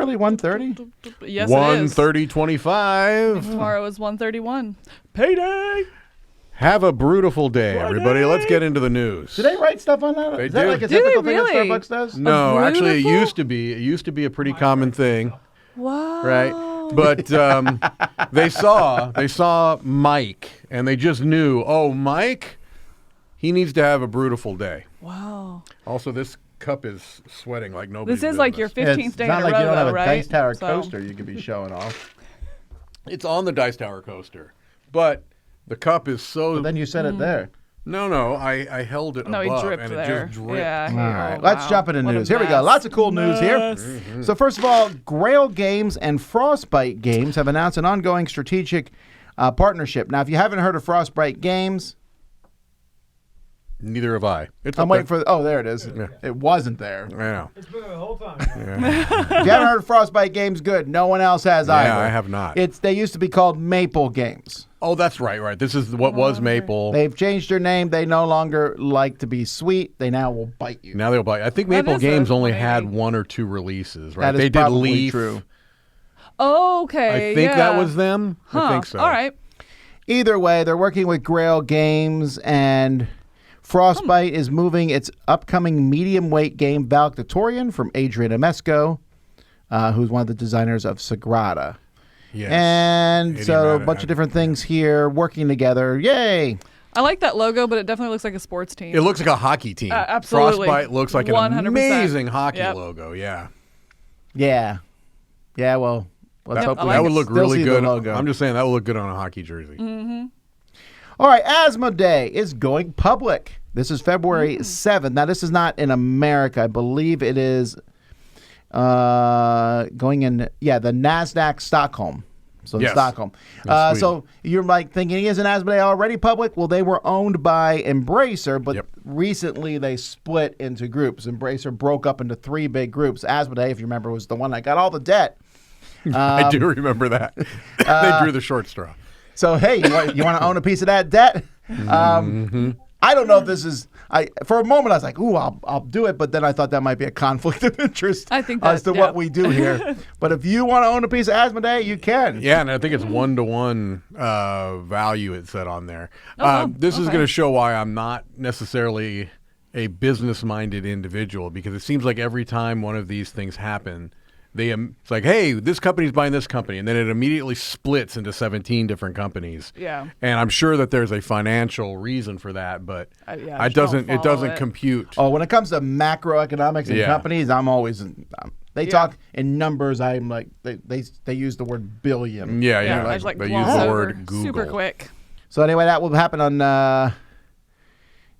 really 1:30? Yes, it is. 1:30:25. Tomorrow is 1:31. Payday. Have a brutal day, everybody. Let's get into the news. Do they write stuff on that? They Is that do. like a Do they typical thing really? that Starbucks does? No, actually, it Beautiful? used to be. It used to be a pretty common thing, Wow. right? But they saw Mike, and they just knew. Oh, Mike, he needs to have a brutal day. Wow. Also, this cup is sweating like nobody's This is like your business. 15th It's day in not a like row, you don't have though, a right? Dice Tower So- coaster you could be showing off. It's on the Dice Tower coaster, but the cup is so. But then you said it there. No, I held it No, he above, dripped and there. it just dripped. Yeah. All right, Oh, let's wow. jump into What a news. Here we go. mess. Lots of cool news here. Mess. So first of all, Grail Games and Frostbite Games have announced an ongoing strategic partnership. Now, if you haven't heard of Frostbite Games, Neither have I. It's I'm up waiting there. for. Oh, there it is. Yeah. It wasn't there. I know. It's been there the whole time. If you haven't heard of Frostbite Games, good. No one else has either. I have not. They used to be called Maple Games. Oh, that's right. This is what was Maple. They've changed their name. They no longer like to be sweet. They now will bite you. Now they'll buy. I think That Maple is Games a only funny- had 1 or 2 releases, right? That is They did probably Leaf. true. Okay. I think yeah. that was them. Huh. I think so. All right. Either way, they're working with Grail Games, and Frostbite is moving its upcoming medium-weight game Valedictorian from Adrian Amesco, who's one of the designers of Sagrada. Yes. And Eddie so a Madden. bunch of different things here working together. Yay! I like that logo, but it definitely looks like a sports team. It looks like a hockey team. Absolutely. Frostbite looks like an 100%. amazing hockey Yep. logo. Yeah. Yeah. Yeah, well, let's hope I we like That would it. look still really see the good. logo. I'm just saying that would look good on a hockey jersey. All right, Asthma Day is going public. This is February 7th. Now, this is not in America. I believe it is going in, the NASDAQ Stockholm. So in Yes. Stockholm. In So you're like thinking, isn't Asthma Day already public? Well, they were owned by Embracer, but Yep. recently they split into groups. Embracer broke up into 3 big groups. Asthma Day, if you remember, was the one that got all the debt. I do remember that. They drew the short straw. So, hey, you want to own a piece of that debt? I don't know if this is. For a moment, I was like, "Ooh, I'll do it," but then I thought that might be a conflict of interest I think as that- to yeah. what we do here. But if you want to own a piece of Asmodee, you can. Yeah, and I think it's 1-to-1 value it said on there. wow. This is Okay. going to show why I'm not necessarily a business-minded individual, because it seems like every time one of these things happen, it's like, hey, this company's buying this company, and then it immediately splits into 17 different companies. Yeah. And I'm sure that there's a financial reason for that, but I it doesn't follow it. compute. Oh, when it comes to macroeconomics and Yeah. companies, I'm always. They talk in numbers. I'm like they use the word billion. Yeah, Yeah, yeah. I just like they use gloss the over word Google. super quick. So anyway, that will happen on.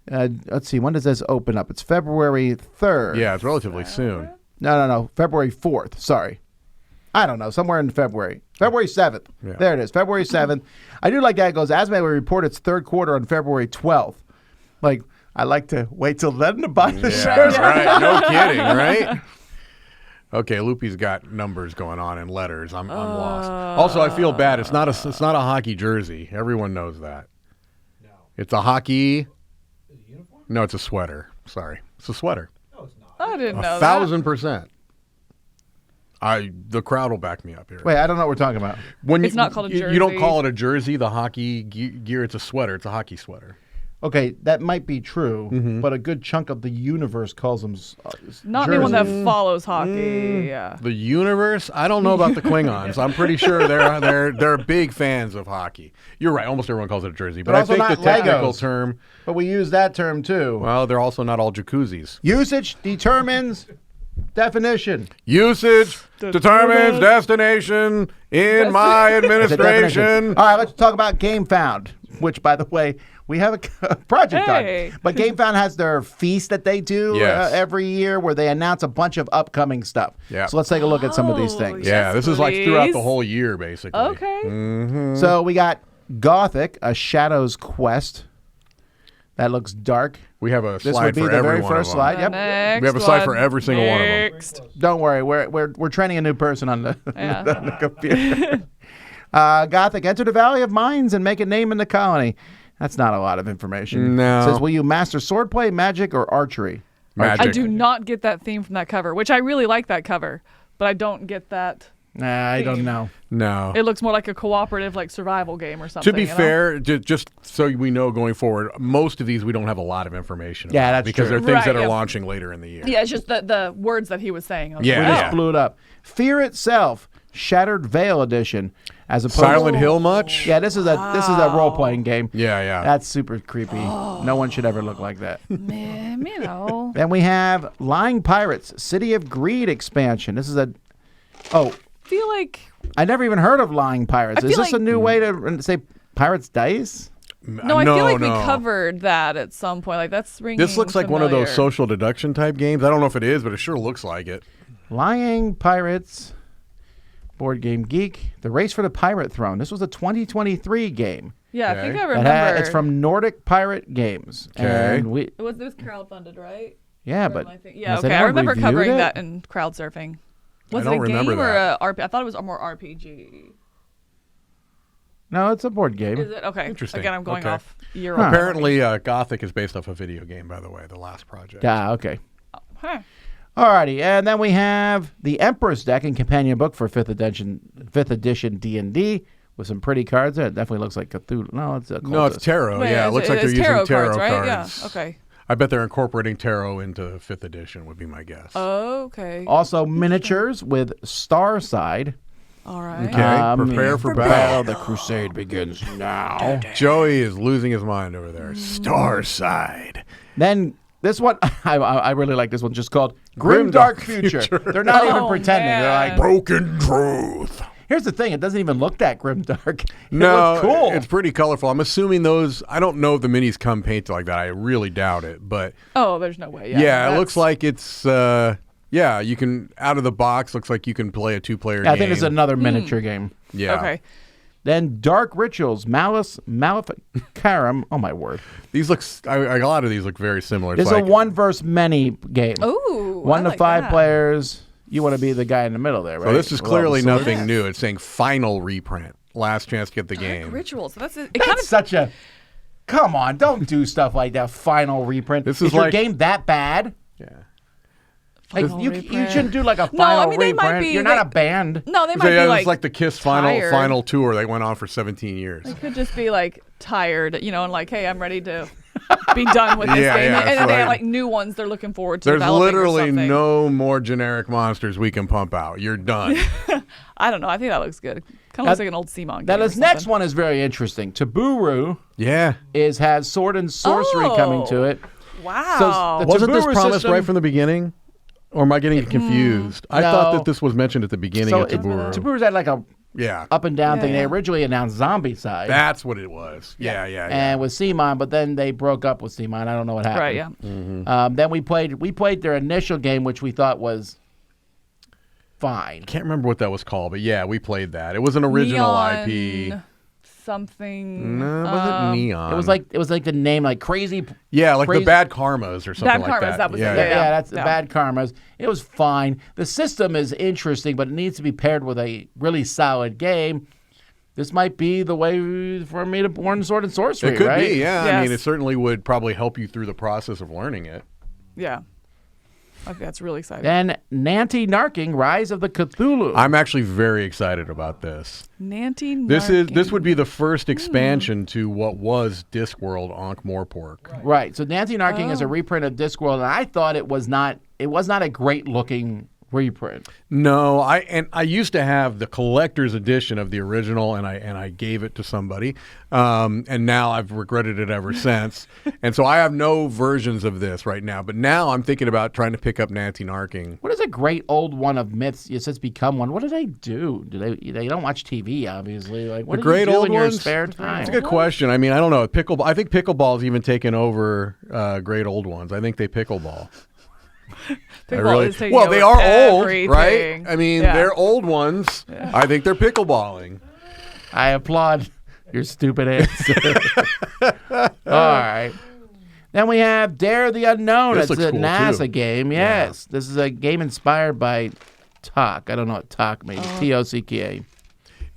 Let's see. When does this open up? It's February 3rd. Yeah, it's relatively soon. No. February 4th. Sorry. I don't know. Somewhere in February. February 7th. Yeah. There it is. February 7th. I do like that. It goes, Asmodee will report its third quarter on February 12th. Like, I like to wait till then to buy the shares. Right. No kidding, right? Okay, Loopy's got numbers going on in letters. I'm lost. Also, I feel bad. It's not a hockey jersey. Everyone knows that. No. It's a hockey. Is it a uniform? No, it's a sweater. Sorry, it's a sweater. No, it's not. I didn't know 1,000%. The crowd will back me up here. Wait, I don't know what we're talking about. When It's not called a You don't jersey. call it a jersey. The hockey gear. It's a sweater. It's a hockey sweater. Okay, that might be true, Mm-hmm. but a good chunk of the universe calls them that. Not anyone that jerseys. follows hockey. Yeah. The universe. I don't know about the Klingons. I'm pretty sure they're big fans of hockey. You're right. Almost everyone calls it a jersey, but I also think the not technical Legos. term. But we use that term too. Well, they're also not all jacuzzis. Usage determines definition. Usage determines destination in my It's a definition. administration. All right, let's talk about Gamefound, which, by the way, we have a project Hey. on. But Gamefound has their feast that they do Yes. every year where they announce a bunch of upcoming stuff. Yeah. So let's take a look at some of these Oh, things. Yeah, Yes, this is like throughout the please. whole year, basically. Okay. So we got Gothic, a Shadow's Quest. That looks dark. We have a This slide would be for the every very one of first them. slide. The Yep. next We have a slide for one. every single one of them. Next. Don't worry, we're training a new person on the, Yeah. on the computer. Gothic, enter the Valley of Mines and make a name in the colony. That's not a lot of information. No. It says, will you master swordplay, magic, or archery? Magic. I do not get that theme from that cover, which I really like that cover. but I don't get that. Nah, I don't know. No. It looks more like a cooperative, like survival game or something. To be you know? fair, just so we know going forward, most of these we don't have a lot of information Yeah, about that's because true. they're things Right, that are yeah. launching later in the year. Yeah, it's just the words that he was saying. I was Yeah. We like, just blew it up. Fear Itself, Shattered Veil Edition, as opposed Silent Hill much? Yeah, this is a role playing game. Yeah. That's super creepy. No one should ever look like that. Man, you know. Then we have Lying Pirates, City of Greed expansion. This is I feel like I never even heard of Lying Pirates. I Is feel this a like- new way to say Pirates Dice? no, I feel like we covered that at some point. Like that's ringing. This looks like one of those familiar. social deduction type games. I don't know if it is, but it sure looks like it. Lying Pirates, Board Game Geek, The Race for the Pirate Throne. This was a 2023 game. Yeah, I Okay. think I That remember. it's from Nordic Pirate Games. Okay. And It was crowdfunded, right? yeah, From, but I think. Yeah, has okay. I anyone remember reviewed covering it? that in crowd surfing. Was I it don't a game remember or that. a RP? I thought it was more RPG. No, it's a board game. Is it? Okay. Interesting. Again, I'm going Okay. off year Huh. old. Apparently, Gothic is based off a video game, by the way, the last project. Ah, okay. Huh. Alrighty, and then we have the Empress deck and companion book for fifth edition D&D with some pretty cards. It definitely looks like Cthulhu. No, it's a No, it's cultist. tarot. Wait, Yeah, it is looks like they're it's using tarot right? cards. Yeah. Okay. I bet they're incorporating tarot into 5th edition, would be my guess. Okay. Also miniatures with Starside. All right. Okay, prepare for battle. The crusade begins now. Joey is losing his mind over there. Starside. Then this one, I really like this one, just called Grim Dark Future. They're not even Oh, pretending. They're man. like, Broken Truth. here's the thing, it doesn't even look that grim dark. It No, looks cool. it's pretty colorful. I'm assuming those. I don't know if the minis come painted like that. I really doubt it. But Oh, there's no way. Yeah. yeah, it that's- looks like it's. Yeah, you can out of the box. Looks like you can play a 2-player game. I think it's another miniature game. Yeah. Okay. Then Dark Rituals, Maleficarum. Oh my word! These looks. A lot of these look very similar. This It's is like, a 1 versus many game. Ooh. 1 I to like 5 that. players. You want to be the guy in the middle there, right? So this is With all the clearly swords. nothing new. It's saying final reprint. Last chance to get the game. Rituals. That's it. It That's kind of. such a. Come on! Don't do stuff like that. Final reprint. This is your like- game that bad? Yeah. Like Final you reprint. shouldn't do like a No, final I mean, they might reprint. be- You're not they- a band. No, they So, might yeah, be it's like the Kiss tired. final tour that went on for 17 years. They could just be like tired, and like, hey, I'm ready to be done with this Yeah, game. yeah, And it's they have like- like new ones they're looking forward to There's developing or literally something. no more generic monsters we can pump out. You're done. I don't know. I think that looks good. Kind of looks like an old Simon Now game. or this next something. one is very interesting. Taburu Yeah. has sword and sorcery coming to it. Wow. the- Wasn't this Taburu promised system- right from the beginning? Or am I getting confused? I thought No. that this was mentioned at the beginning So of Taburu. Taburu's had like a Yeah. up and down Yeah, thing. They yeah. originally announced Zombie Side That's what it was. Yeah. and with Simon, but then they broke up with Simon. I don't know what happened. Right. Yeah. Then we played their initial game, which we thought was fine. Can't remember what that was called, but yeah, we played that. It was an original IP. Neon Something. No, was it Neon? It was like the name, like Crazy. Yeah, like crazy- the Bad Karmas or something Bad like Karmas, that was it, Yeah, yeah. that's Bad Karmas. It was fine. The system is interesting, but it needs to be paired with a really solid game. This might be the way for me to learn sword and sorcery. It could right? be, yeah. I mean, Yes. it certainly would probably help you through the process of learning it. Yeah. I think that's really exciting. Then Nanti Narking, Rise of the Cthulhu. I'm actually very excited about this. Nanti. This would be the first expansion to what was Discworld Ankh-Morpork. Right. So Nancy Narking Oh. is a reprint of Discworld, and I thought it was not a great looking reprint. No, I used to have the collector's edition of the original, and I gave it to somebody, and now I've regretted it ever since. And so I have no versions of this right now. But now I'm thinking about trying to pick up Nancy Narking. What is a great old one of myths? It's just become one. What do they do? They don't watch TV, obviously. Like what The do you great do old in your ones? spare time? That's a good question. I mean, I don't know. Pickleball. I think pickleball's even taken over great old ones. I think they pickleball. Pickleball is taking well, they over are old, everything. right? I mean, Yeah. they're old ones. Yeah. I think they're pickleballing. I applaud your stupid answer. All right. Then we have Dare the Unknown. This It's a looks cool, NASA too. game. Yes. This is a game inspired by TOC. I don't know what TOC means. T-O-C-K-A.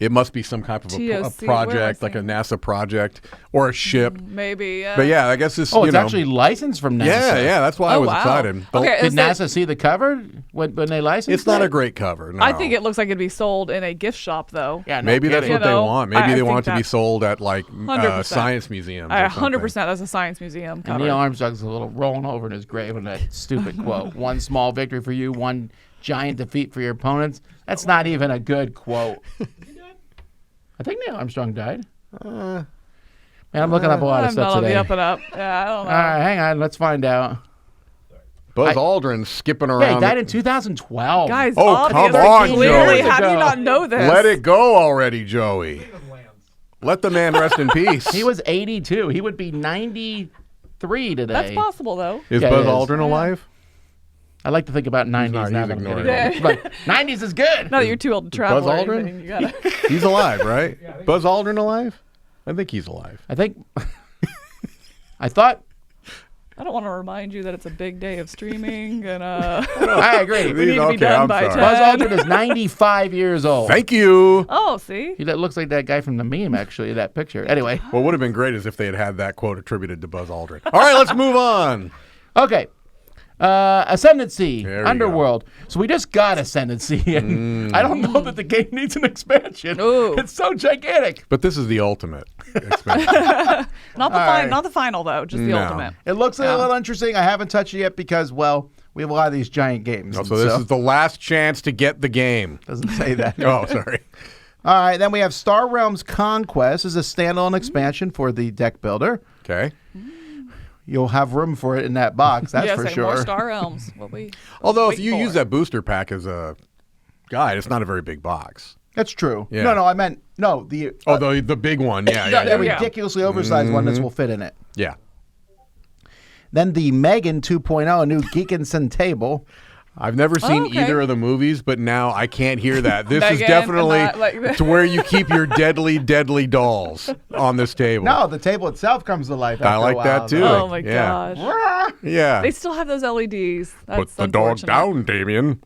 It must be some kind of a TOC, where am I project, like a seeing? NASA project or a ship. Maybe. Yeah. But yeah, I guess this. Oh, it's actually licensed from NASA. Yeah. That's why I Oh, was wow. excited. But Okay, Did is it- NASA see the cover when they licensed it's not it? a great cover. No. I think it looks like it'd be sold in a gift shop, though. Yeah, no Maybe that's kidding. what they You know, want. Maybe I they want it think to be that- sold at like 100%. science museums. I or something. 100% that's a science museum And cover. Neil Armstrong's a little rolling over in his grave with that stupid quote. One small victory for you, one giant defeat for your opponents. That's not even a good quote. I think Neil Armstrong died. Man, I'm looking up a lot of I'm stuff not on today. the up and up. Yeah, I don't know. All right, hang on. Let's find out. Buzz Aldrin skipping Yeah, around. he died in 2012. Guys, Oh, come obviously, on, clearly, Joey. how do you not know this? Let it go already, Joey. Cleveland lands. Let the man rest in peace. He was 82. He would be 93 today. That's possible, though. Is Yeah, Buzz it is. Aldrin alive? I like to think about 90s not. now. He's that I'm ignoring getting it. older. But 90s is good. Now that you're too old to travel. Buzz or Aldrin? anything, you gotta. He's alive, right? Yeah, I think Buzz Aldrin alive? I think he's alive. I think. I thought. I don't want to remind you that it's a big day of streaming, and I agree. we need to be Okay, done I'm by sorry. 10. Buzz Aldrin is 95 years old. Thank you. Oh, see? He looks like that guy from the meme, actually, that picture. Anyway, What would have been great is if they had had that quote attributed to Buzz Aldrin. All right, let's move on. okay. Ascendancy, There we Underworld. So we just got Ascendancy. And I don't know that the game needs an expansion. Ooh. It's so gigantic. But this is the ultimate expansion. Not the right. not the final though, just the No. ultimate. It looks a Yeah. little interesting. I haven't touched it yet because, well, we have a lot of these giant games. So and this is the last chance to get the game. doesn't say that. Oh, sorry. All right, then we have Star Realms Conquest. This is a standalone expansion for the deck builder. Okay. You'll have room for it in that box, that's yes, for and sure. more Star Realms. What we Although if wait you for. use that booster pack as a guide, it's not a very big box. That's true. Yeah. No, I meant the Oh, the big one. Yeah, yeah, the yeah. yeah. ridiculously oversized one. This will fit in it. Yeah. Then the Megan 2.0, a new Geekinson table. I've never seen okay. either of the movies, but now I can't hear that. This is Megan definitely and that, like- to where you keep your deadly, deadly dolls on this table. No, the table itself comes to life. I after a like while, that too. though. Oh my Yeah. gosh. Yeah. They still have those LEDs. That's Put the dog unfortunate. down, Damien.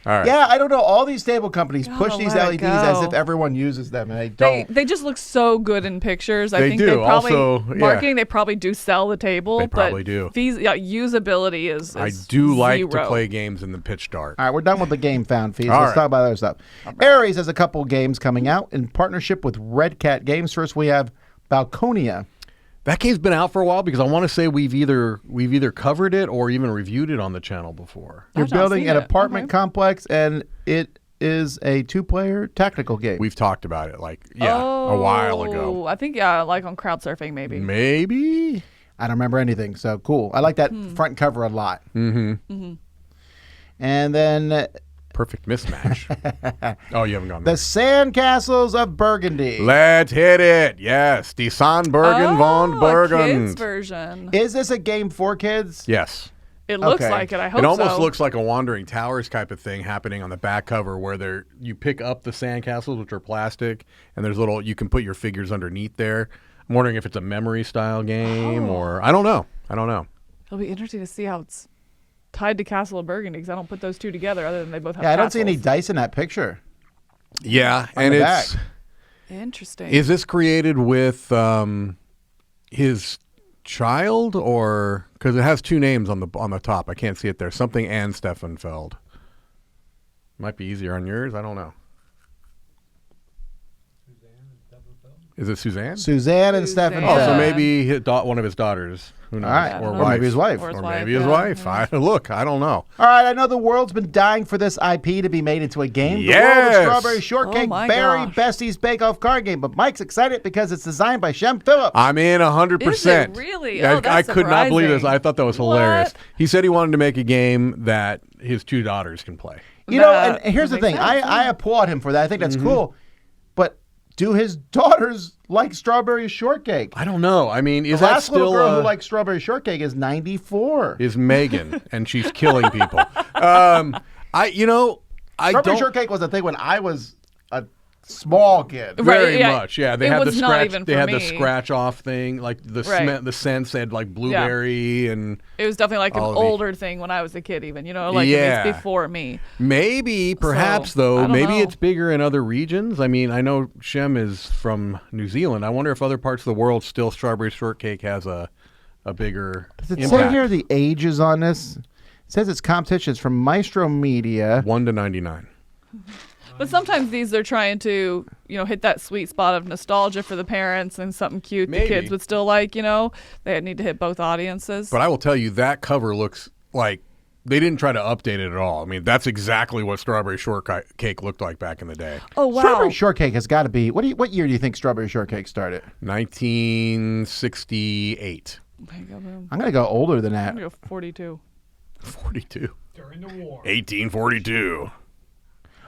All right. Yeah, I don't know. All these table companies push Gotta these let it LEDs as go. if everyone uses them, and they They, don't. they just look so good in pictures. I They think do. they probably Also, yeah. marketing. They probably do sell the table. They probably but do. Usability is I do like to zero. play games in the pitch dark. All right, we're done with the Gamefound feeds. All Let's right. talk about other stuff. Ares has a couple games coming out in partnership with Red Cat Games. First, we have Balconia. That game's been out for a while because I want to say we've either covered it or even reviewed it on the channel before. You're I've not building seen an it. apartment Okay. complex, and it is a two-player tactical game. We've talked about it a while ago. I think like on crowd surfing maybe. Maybe. I don't remember anything, so cool. I like that front cover a lot. Mm-hmm. And then Perfect mismatch. Oh, you haven't gone the there. Sandcastles of Burgundy. Let's hit it. Yes. Die Sandbergen von A kids Burgund. version. Is this a game for kids? Yes. It looks Okay. like it. I hope It almost so. looks like a Wandering Towers type of thing happening on the back cover where you pick up the sandcastles, which are plastic, and there's you can put your figures underneath there. I'm wondering if it's a memory style game or I don't know. It'll be interesting to see how it's tied to Castle of Burgundy because I don't put those two together other than they both have Yeah, I don't see any castles. dice in that picture. Yeah, and the it's back. Interesting. is this created with his child or because it has two names on the top. I can't see it there. Something and Steffenfeld. Might be easier on yours. I don't know. Is it Suzanne? Suzanne and Suzanne. Stefan. Oh, so Yeah. maybe one of his daughters. Who knows? All right. Or Or wife. maybe his wife. Or his Or wife, maybe his yeah. wife. I don't know. All right, I know the world's been dying for this IP to be made into a game. The World Yes! of Strawberry Shortcake Oh my Berry gosh. Besties Bake Off card game. But Mike's excited because it's designed by Shem Phillips. I'm in 100%. Is it really? I, Oh, that's I could not believe this. surprising. I thought that was hilarious. What? He said he wanted to make a game that his two daughters can play. You know, That and here's the makes thing. sense, I yeah. applaud him for that. I think Mm-hmm. that's cool. But do his daughters like Strawberry Shortcake? I don't know. I mean, is The that last still little girl who likes Strawberry Shortcake is 94. is Megan, and she's killing people. I Strawberry don't. Shortcake was a thing when I was a small kids. Right, Very yeah. much, yeah. They It had the was not scratch. even They for had the me. scratch off thing, like the Right. the scents. They had like blueberry and It was definitely like an all of the- older thing when I was a kid, even. Like Yeah. it's before me. maybe, perhaps I though, don't maybe know. it's bigger in other regions. I mean, I know Shem is from New Zealand. I wonder if other parts of the world still strawberry shortcake has a bigger Does it say impact. here the ages on this? It says it's competition. It's from Maestro Media. 1 to 99. But sometimes these are trying to, hit that sweet spot of nostalgia for the parents and something cute Maybe. the kids would still like, They need to hit both audiences. But I will tell you, that cover looks like they didn't try to update it at all. I mean, that's exactly what strawberry shortcake looked like back in the day. Oh, wow. Strawberry shortcake has got to be. What year do you think strawberry shortcake started? 1968. There you go, boom. I'm gonna go older than I'm that. going to go 42. 42. During the war. 1842.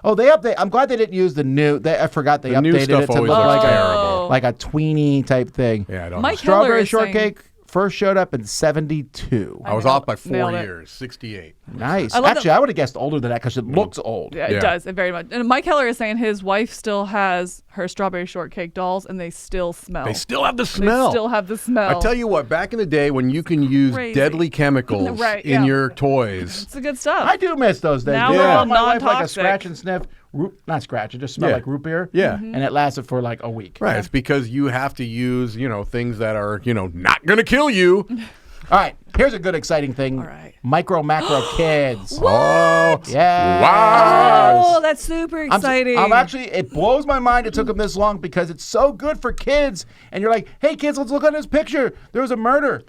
Oh, they update. I'm glad they didn't use the new. I forgot they The new updated stuff it to always look looks like terrible. like a tweeny type thing. Yeah, I don't Mike know. Keller Strawberry is saying- shortcake first showed up in '72. I was nailed- off by 4 nailed it. years. 68. Nice. I love Actually, I would have guessed older than that because it looks old. Yeah, Yeah. it does. It very much. And Mike Keller is saying his wife still has her strawberry shortcake dolls, and they still smell. They still have the smell. They still have the smell. I tell you what, back in the day when you can use Crazy. deadly chemicals Right, in yeah. your toys. It's the good stuff. I do miss those days. Now dude. we're I all bought my wife like a non-toxic. scratch and sniff. Not scratch. It just smelled Yeah. like root beer. Yeah. Mm-hmm. And it lasted for like a week. Right. It's because you have to use, things that are, not going to kill you. All right. Here's a good exciting thing. All right. Micro macro kids. Oh. Yeah. Wow. Oh, that's super exciting. I'm actually, it blows my mind it took them this long because it's so good for kids. And you're like, hey, kids, let's look at this picture. There was a murder.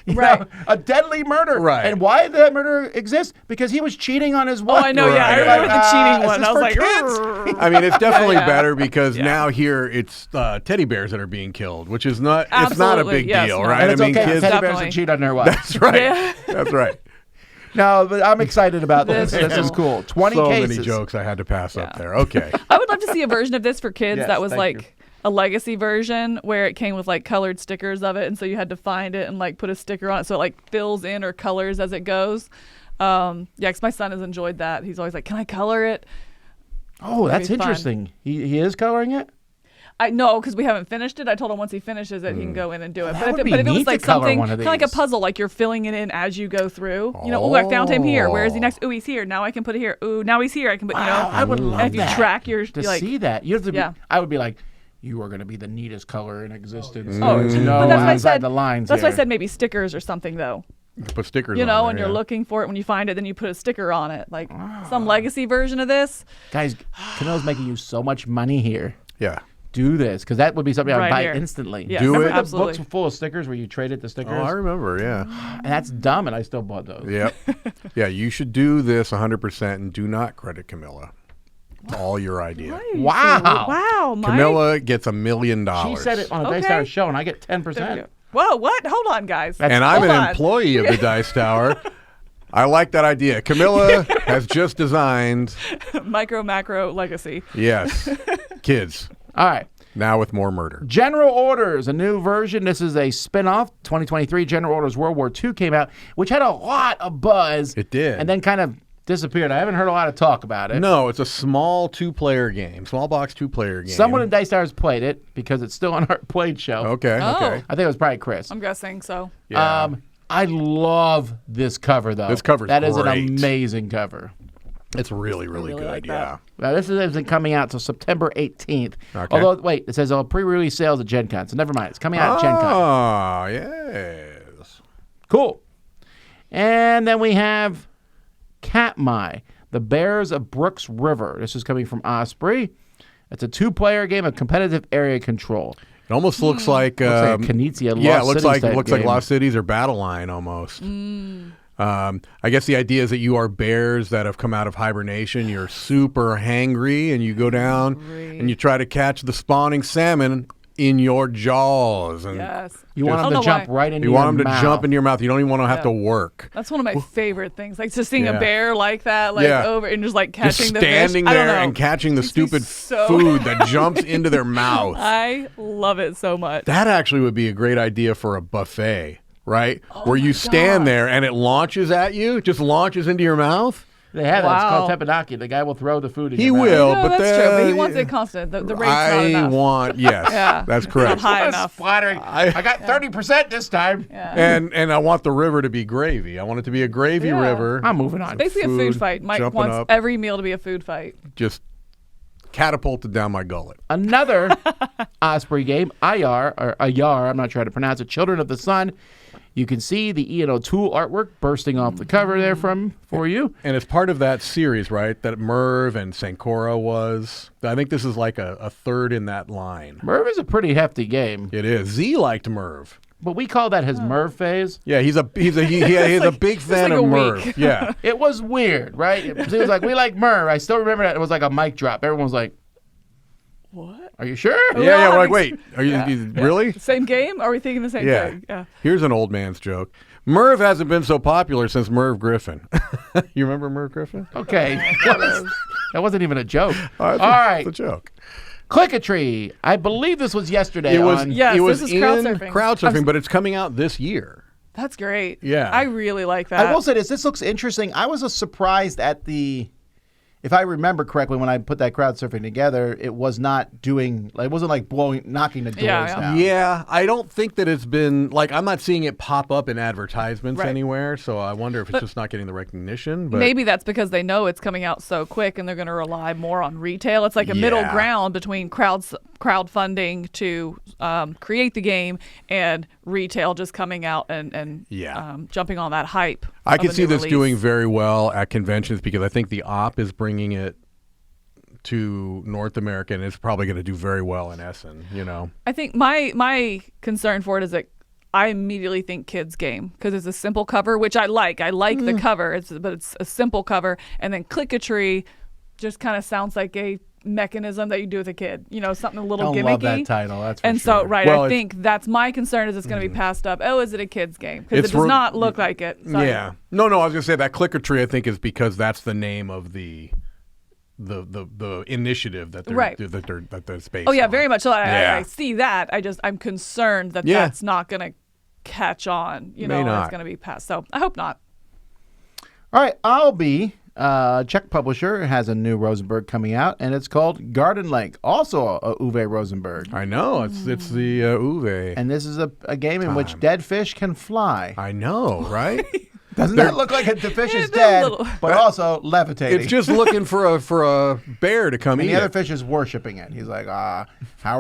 You Right. know, a deadly murder. Right. And why did that murder exist? Because he was cheating on his Oh, wife. I know. Yeah, I Right. remember the cheating is one. this I was for like, kids? "Rrrr." I mean, it's definitely Yeah. better because now here it's teddy bears that are being killed, which is not, it's not a Absolutely, big yes, deal, no. right? And it's I mean, okay for kids, teddy bears Definitely. to cheat on their wife. that's right. Yeah. That's right. No, but I'm excited about this. This is This is cool. 20 So cases. many jokes I had to pass up Yeah. there. Okay. I would love to see a version of this for kids Yes, that was thank like a legacy version where it came with like colored stickers of it, and so you had to find it and like put a sticker on it so it like fills in or colors as it goes. Yeah, because my son has enjoyed that. He's always like, "Can I color it?" Oh, that's That'd be fun. interesting. He is coloring it? I know because we haven't finished it. I told him once he finishes it, he can go in and do it. That But would if be it neat was to like color something one kind of of like a these. puzzle, like you're filling it in as you go through. Oh, I found him here. Where is he next? Oh, he's here. Now I can put it here. Ooh, now he's here. I can put. Wow, I would love and if you that. track your To like, see that. You have to be, Yeah. I would be like, you are going to be the neatest color in existence. Oh, There's but no that's why I outside said the lines That's why I here. said maybe stickers or something though. Put stickers You on know, there, when you're yeah. looking for it, when you find it, then you put a sticker on it, like some legacy version of this. Guys, Cano's making you so much money here. Yeah. Do this, because that would be something I would Right buy here. instantly. Yes, Do Remember it. the absolutely. books full of stickers where you traded the stickers? Oh, I remember, yeah. And that's dumb, and I still bought those. Yep. Yeah, you should do this 100% and do not credit Camilla. It's all your idea. Why are you Wow. so- wow, Mike. Camilla gets $1 million. She said it on a Okay. Dice Tower show, and I get There we 10%. go. Whoa, what? Hold on, guys. That's- And I'm Hold an on. employee of the Dice Tower. I like that idea. Camilla has just designed, Micro macro legacy. yes, kids. All right. Now with more murder. General Orders, a new version. This is a spin-off. 2023 General Orders World War II came out, which had a lot of buzz. It did. And then kind of disappeared. I haven't heard a lot of talk about it. No, it's a small two-player game, small box two-player game. Someone in Dice Towers played it because it's still on our played show. Okay, Oh. okay. I think it was probably Chris. I'm guessing so. Yeah. I love this cover, though. This cover's That is an great. amazing cover. It's really, really, really good. like Yeah. that. Now, this isn't coming out until September 18th. Okay. Although, wait, it says pre-release sales at Gen Con, so never mind. It's coming out at Gen Con. Oh, yes. Cool. And then we have Katmai, The Bears of Brooks River. This is coming from Osprey. It's a two-player game of competitive area control. It almost looks like Looks like a Knizia yeah, it Lost looks Cities like type looks like game. Lost Cities or Battle Line almost. I guess the idea is that you are bears that have come out of hibernation. You're super hangry, and you go down and you try to catch the spawning salmon in your jaws. And Yes. You want I them don't to know jump why. right into you your want them to mouth. jump into your mouth. You don't even want to have Yeah. to work. That's one of my favorite things. Like just seeing Yeah. a bear like that, like Yeah. over and just like Just catching the standing fish. I don't there know. and catching the Makes me stupid so- food that jumps into their mouth. I love it so much. That actually would be a great idea for a buffet, right? Where you my stand God. there and it launches at you, just launches into your mouth. They have that. It's called Wow. teppanyaki. The guy will throw the food in He your mouth. will. No, but that's the- true. But he wants it constant. The rate's not I enough. want, yes, Yeah. that's It's correct. not high It's enough. flattering. I got 30% this time. Yeah. And I want the river to be gravy. I want it to be a gravy Yeah. river. I'm moving on. Basically, a food Food, fight. Mike jumping wants up. every meal to be a food fight. Just catapulted down my gullet. Another Osprey game, Ayar, I'm not trying to pronounce it, Children of the Sun. You can see the Ian O'Toole artwork bursting off the cover there for you. And it's part of that series, right? That Merv and Sankora was. I think this is like a third in that line. Merv is a pretty hefty game, It is. Z liked Merv. but we call that his Merv phase. Yeah, he's a big fan like of a Merv. week. Yeah. It was weird, right? It was like, we like Merv. I still remember that. It was like a mic drop. Everyone was like, What? are you sure? Yeah, we're like, having- wait, are you really? Same game? Are we thinking the same Yeah. thing? Yeah. Here's an old man's joke. Merv hasn't been so popular since Merv Griffin. You remember Merv Griffin? Okay. That wasn't even a joke. All It's right. a joke. Click-a-tree. I believe this was yesterday It was on... Yes, it was this is in crowdsurfing. crowdsurfing, but it's coming out this year. That's great. Yeah. I really like that. I will say this looks interesting. I was surprised at the... If I remember correctly, when I put that crowd surfing together, it was not doing... It wasn't like knocking the doors Yeah. down. Yeah, I don't think that it's been like I'm not seeing it pop up in advertisements Right. anywhere, so I wonder if it's just not getting the recognition. But Maybe that's because they know it's coming out so quick and they're going to rely more on retail. It's like a middle Yeah. ground between crowdfunding to create the game and retail just coming out and Yeah. jumping on that hype. I of can a see new this release. doing very well at conventions because I think the op is bringing it to North America and it's probably going to do very well in Essen, you know. I think my concern for it is that I immediately think kids game because it's a simple cover, which I like. I like the cover, but it's a simple cover. And then Click-a-Tree just kind of sounds like a mechanism that you do with a kid. You know, something a little Don't gimmicky. love that title, that's for And sure. so, right, Well, I think that's my concern is it's going to be passed up. Oh, is it a kid's game? Because It's it does re- not look like it. So Yeah. No, I was going to say that Click-a-Tree I think is because that's the name of the initiative that they're Right. that that's based Oh yeah, on. very much. So Yeah. I see that. I'm concerned that Yeah. that's not going to catch on. You May know, not. it's going to be passed. So I hope not. All right, Czech publisher has a new Rosenberg coming out, and it's called Garden Link, also a Uwe Rosenberg. I know. It's the Uwe. And this is a game in which dead fish can fly. I know, right? Doesn't that look like the fish is they're dead, little- but also levitating? It's just looking for a bear to come and eat the other it. fish is worshiping it. He's like, how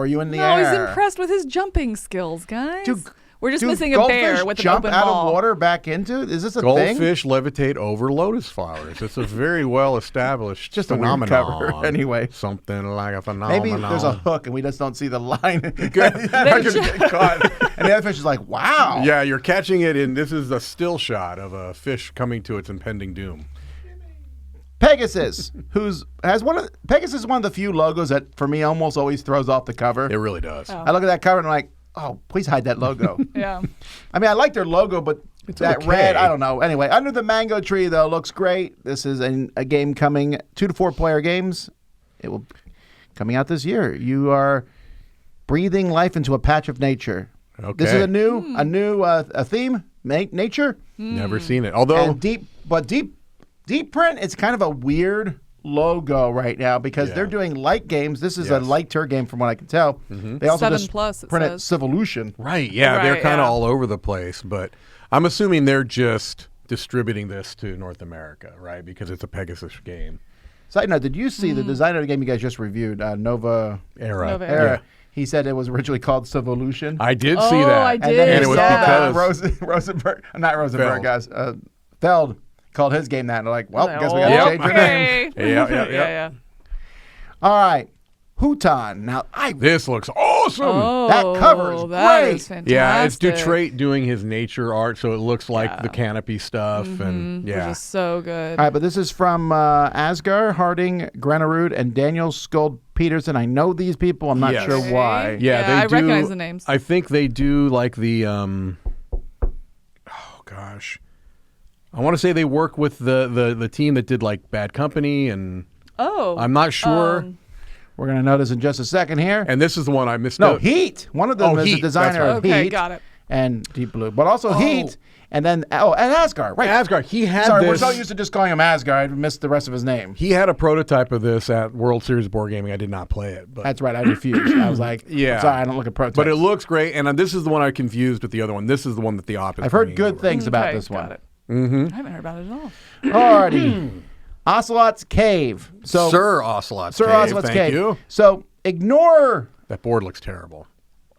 are you in the No, air? he's impressed with his jumping skills, guys. Do- We're just Do missing a bear goldfish with an jump open out ball. of water back into it? Is this a thing? Goldfish levitate over lotus flowers. It's a very well established Just a weird phenomenon. cover. Anyway. Something like a phenomenon. Maybe there's a hook and we just don't see the line. They're gonna get caught. And the other fish is like, wow. Yeah, you're catching it in. This is a still shot of a fish coming to its impending doom. Pegasus, Pegasus is one of the few logos that for me almost always throws off the cover. It really does. Oh. I look at that cover and I'm like, oh, please hide that logo. Yeah. I mean, I like their logo, but that okay. red, I don't know. Anyway, Under the Mango Tree, though, looks great. This is a game coming, 2 to 4 player games. It will coming out this year. You are breathing life into a patch of nature. Okay. This is a new theme, nature. Never seen it. Although And deep print, it's kind of a weird logo right now because Yeah. they're doing light games. This is a Yes. light tour game from what I can tell. They also 7 just plus, it printed says. Civolution. right, yeah, they're Right, kind of yeah. all over the place, but I'm assuming they're just distributing this to North America, right? Because it's a Pegasus game. Side note, did you see the designer of the game you guys just reviewed, Nova Era. Nova Era? Yeah. He said it was originally called Civolution. I did Oh, see that. I and did. then And he it was saw that because Rosenberg, not Rosenberg, Feld. guys. Feld called his game that. And they're like, well, Like, guess we got to Yep. change your name. okay. Yeah. All right. Hutan. Now, This looks awesome. Oh, That cover is that great. is fantastic. Yeah, it's Detroit doing his nature art, so it looks like the canopy stuff, and Which yeah, is so good. All right, but this is from Asgar, Harding, Granerud, and Daniel Skold Peterson. I know these people. I'm not Yes. sure Okay. why. yeah. They I do, recognize the names. I think they do like the oh gosh, I want to say they work with the team that did like Bad Company, and Oh. I'm not sure. We're going to know this in just a second here. And this is the one I missed. No, out. Heat. One of them Oh, is Heat. the designer That's of okay, Heat. got it. and Deep Blue, but also Heat, and then and Asgard. Right, Asgard. He had Sorry, we're this. so used to just calling him Asgard. I missed the rest of his name. He had a prototype of this at World Series Board Gaming. I did not play it, but That's right. I refused. I was like, Yeah. I'm sorry, I don't look at prototypes. but it looks great. And this is the one I confused with the other one. This is the one that the op is I've heard bringing good over. things about Okay, this one. got it. I haven't heard about it at all. Alrighty. Ocelot's Cave. So Sir Ocelot's Sir Cave, Ocelot's thank Cave. you. So ignore That board looks terrible.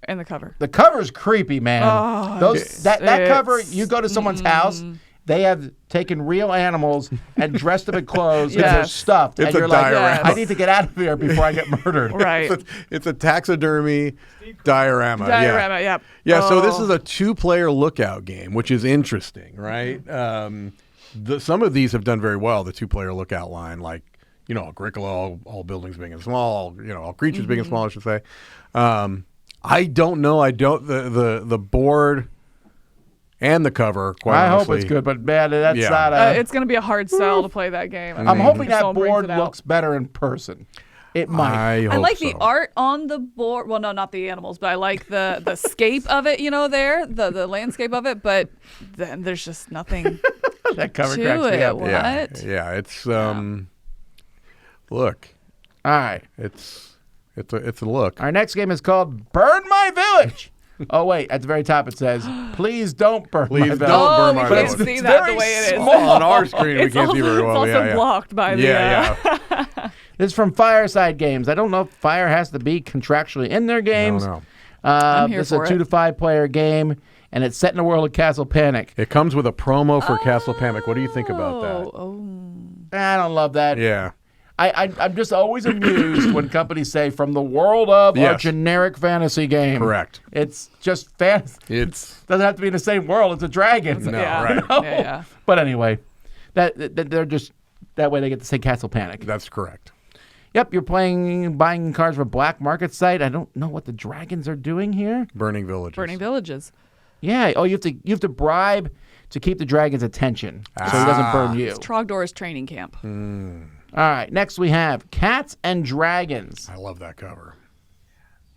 And the cover. the cover's creepy, man. Oh, that cover, it's- you go to someone's house, they have taken real animals and dressed them in clothes and they're Yes. stuffed. It's and a you're like, diorama. I need to get out of here before I get murdered. Right. It's a taxidermy diorama. Diorama, yeah. Yeah, so this Oh. is a 2-player lookout game, which is interesting, right? Some of these have done very well, the 2-player lookout line, like, Agricola, all buildings big and small, all creatures big and small, I should say. I don't know. The board and the cover, quite I honestly. hope it's good, but man, that's Yeah. not a. It's going to be a hard sell to play that game. I'm hoping If that someone brings board it out. looks better in person. It might. I hope I like so. the art on the board. Well, no, not the animals, but I like the scape of it, there, the landscape of it, but then there's just nothing That cover to cracks me it. up. What? Yeah, it's look, All right. it's a look. Our next game is called Burn My Village. Oh, wait. At the very top it says, please don't burn my Please village. don't Oh, burn we my can't village. see It's that very the way it is. small. On our screen, we It's can't see also, very well. it's also yeah. blocked by the. Yeah. This is from Fireside Games. I don't know if fire has to be contractually in their games. No. I'm here This is for a 2 it. to 5 player game, and it's set in the world of Castle Panic. It comes with a promo for Castle Panic. What do you think about that? I don't love that. Yeah. I'm just always amused when companies say from the world of our Yes. generic fantasy game. Correct. It's just fantasy. It's Doesn't have to be in the same world. It's a dragon. No, Yeah. right. Yeah. But anyway, that they're just that way they get to say Castle Panic. That's correct. Yep, you're buying cards from a black market site. I don't know what the dragons are doing here. Burning villages. Burning villages. Yeah. Oh, you have to bribe to keep the dragon's attention so he doesn't burn you. It's Trogdor's training camp. All right. Next we have Cats and Dragons. I love that cover.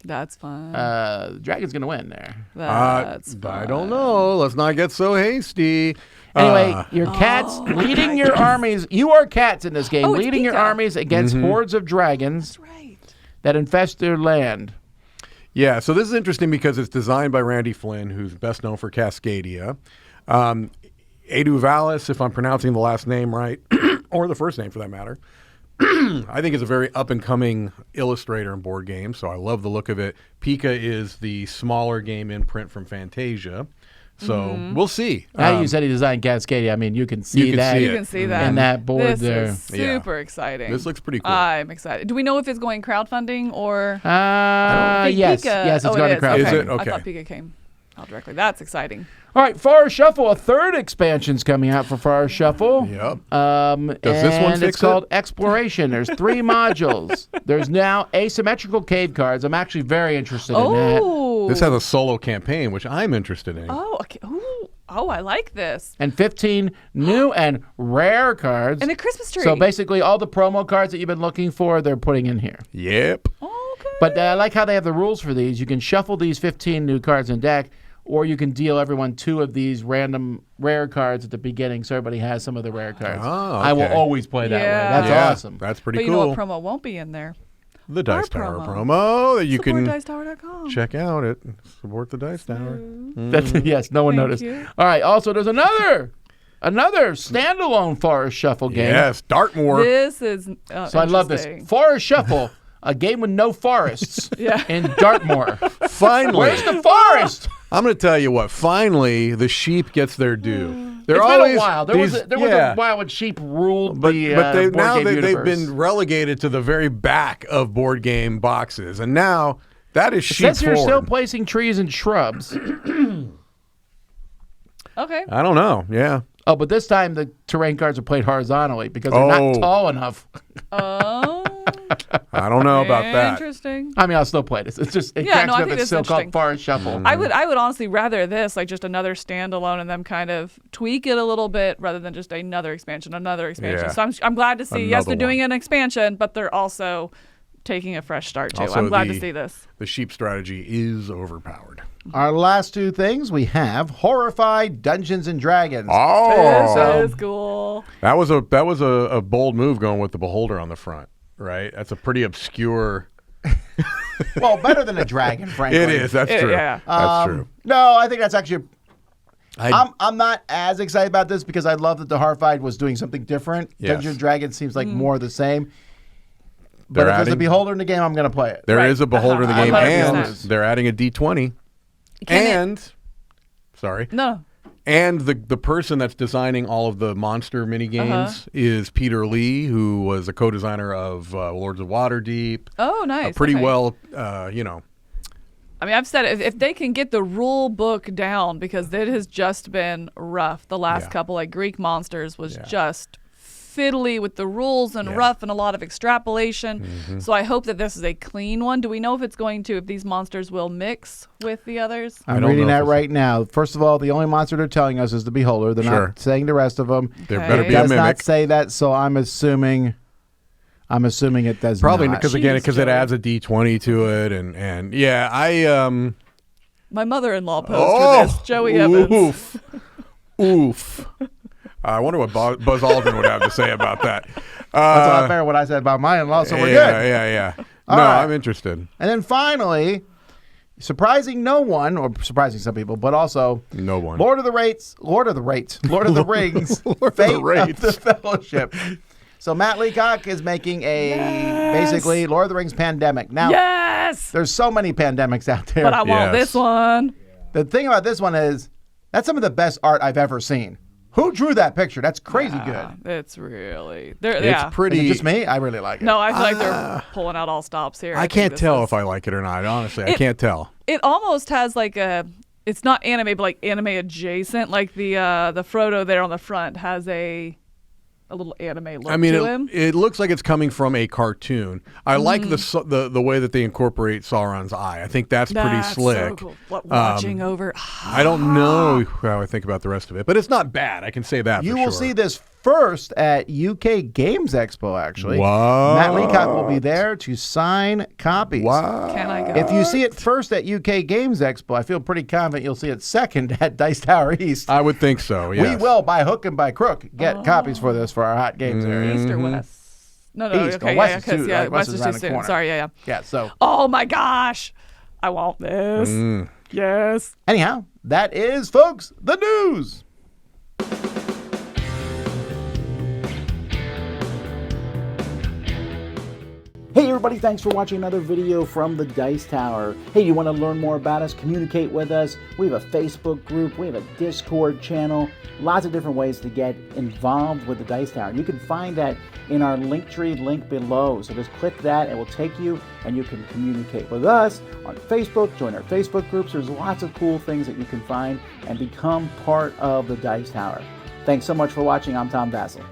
That's fun. The dragon's gonna win there. That's fun. I don't know. Let's not get so hasty. Anyway, your cats leading your armies. You are cats in this game, Oh, it's leading your Pika. armies against hordes of dragons Right. that infest their land. Yeah, so this is interesting because it's designed by Randy Flynn, who's best known for Cascadia. Edu Vallis, if I'm pronouncing the last name right, or the first name for that matter, I think is a very up-and-coming illustrator in board games, so I love the look of it. Pika is the smaller game imprint from Fantasia, so we'll see. Now you said he designed Cascadia. I mean, you can see can that see You it. can see that. in that board this there. is super exciting. This looks pretty cool. I'm excited. Do we know if it's going crowdfunding or? Yes, Pika- yes, it's oh, going it to is. crowdfunding. Is it? I Okay. thought Pika came out directly. That's exciting. All right, Forest Shuffle, a third expansion's coming out for Forest Shuffle. Yep. Does this one it's fix called it? Exploration. There's 3 modules. There's now asymmetrical cave cards. I'm actually very interested in that. Oh. This has a solo campaign, which I'm interested in. Oh, okay. Ooh. Oh, I like this. And 15 new and rare cards. And a Christmas tree. So basically, all the promo cards that you've been looking for, they're putting in here. Yep. Okay. But I like how they have the rules for these. You can shuffle these 15 new cards in deck, or you can deal everyone 2 of these random rare cards at the beginning, so everybody has some of the rare cards. Oh, I will okay. always play that way. Yeah. That's Yeah, awesome. That's pretty But you cool. know what promo won't be in there? The Dice Our Tower promo. promo that you can SupportDiceTower.com. check out at Support the Dice Tower. That's, yes, no one Thank noticed. you. All right. Also, there's another standalone Forest Shuffle game. Yes, Dartmoor. This is So I love this interesting. Forest Shuffle, a game with no forests Yeah. in Dartmoor. Finally, Where's the forest? I'm going to tell you what. Finally, the sheep gets their due. They're It's always been a while. There was these- a while when sheep ruled But the they, board now game they've universe. been relegated to the very back of board game boxes, and now that is It sheep says you're forward. still placing trees and shrubs. Okay. I don't know. Yeah. Oh, but this time the terrain cards are played horizontally because they're not Oh. tall enough. Oh. I don't know about that. Interesting. I mean, I'll still play this. It's just it Yeah, cracks no, I me up. think It's it's still interesting. called Forest Shuffle. Mm. I would honestly rather this, like just another standalone and them kind of tweak it a little bit rather than just another expansion. Yeah. So I'm glad to see, yes, Another they're doing one. an expansion, but they're also taking a fresh start too. Also, I'm glad the- to see this. The sheep strategy is overpowered. Our last two things, we have Horrified Dungeons and Dragons. Oh, This is cool. that was a bold move going with the Beholder on the front, right? That's a pretty obscure. Well, better than a dragon, frankly. It is. That's true. Yeah. That's true. No, I think that's actually. I- I'm not as excited about this because I love that the Horrified was doing something different. Yes. Dungeons and Dragons seems like more the same. They're But if there's a adding- Beholder in the game, I'm going to play it. There Right. is a Beholder in the game, 100%. and they're adding a D20. Can it- And sorry, No. and the person that's designing all of the monster mini games is Peter Lee, who was a co-designer of Lords of Waterdeep. Oh, nice. Pretty Okay. well, I mean, I've said if they can get the rule book down, because it has just been rough. The last Yeah. couple, like Greek Monsters, was Yeah. just fiddly with the rules and Yeah. rough and a lot of extrapolation. So I hope that this is a clean one. Do we know if these monsters will mix with the others? I I'm don't reading know if that it's- right now. First of all, the only monster they're telling us is the Beholder. They're Sure. not saying the rest of them. there Okay. better It be a does not mimic. say that, so I'm assuming it does Probably not. because Jeez, it Joey. adds a D20 to it, and yeah, My mother-in-law posed for this. Joey Evans. Oof. Oof. I wonder what Buzz Aldrin would have to say about that. That's not fair what I said about my in-law, so we're yeah, good. Yeah. All No, right. I'm interested. And then finally, surprising no one, or surprising some people, but also No one. Lord of the Rings, Lord of the Rings, Fate of the Fellowship. So Matt Leacock is making basically Lord of the Rings Pandemic. Now, Yes! there's so many pandemics out there. But I want Yes. this one. The thing about this one is that's some of the best art I've ever seen. Who drew that picture? That's crazy Yeah, good. it's really... It's yeah. Is pretty. it just me? I really like it. No, I feel like they're pulling out all stops here. I think can't this tell is- if I like it or not. Honestly, I It- can't tell. It almost has like a... It's not anime, but like anime adjacent. Like the Frodo there on the front has a little anime look I mean, to him. it looks like it's coming from a cartoon. I like the way that they incorporate Sauron's eye. I think that's pretty That's slick. So cool. Watching over... I don't know how I think about the rest of it, but it's not bad. I can say that. You for will sure. see this first at UK Games Expo, actually. What? Matt Leacock will be there to sign copies. Wow. Can I go? If you see it first at UK Games Expo, I feel pretty confident you'll see it second at Dice Tower East. I would think so. Yes. We will, by hook and by crook, get copies for this for our hot games area. East or West? No, no, East. okay, Well, yeah, West is because too, yeah, right? West West is is too around the soon. corner. Sorry, yeah. Yeah, so Oh my gosh, I want this. Yes. anyhow, that is, folks, the news. Hey everybody, thanks for watching another video from the Dice Tower. Hey, you want to learn more about us, communicate with us? We have a Facebook group, we have a Discord channel, lots of different ways to get involved with the Dice Tower. And you can find that in our Linktree link below. So just click that, it will take you and you can communicate with us on Facebook, join our Facebook groups. There's lots of cool things that you can find and become part of the Dice Tower. Thanks so much for watching. I'm Tom Vassell.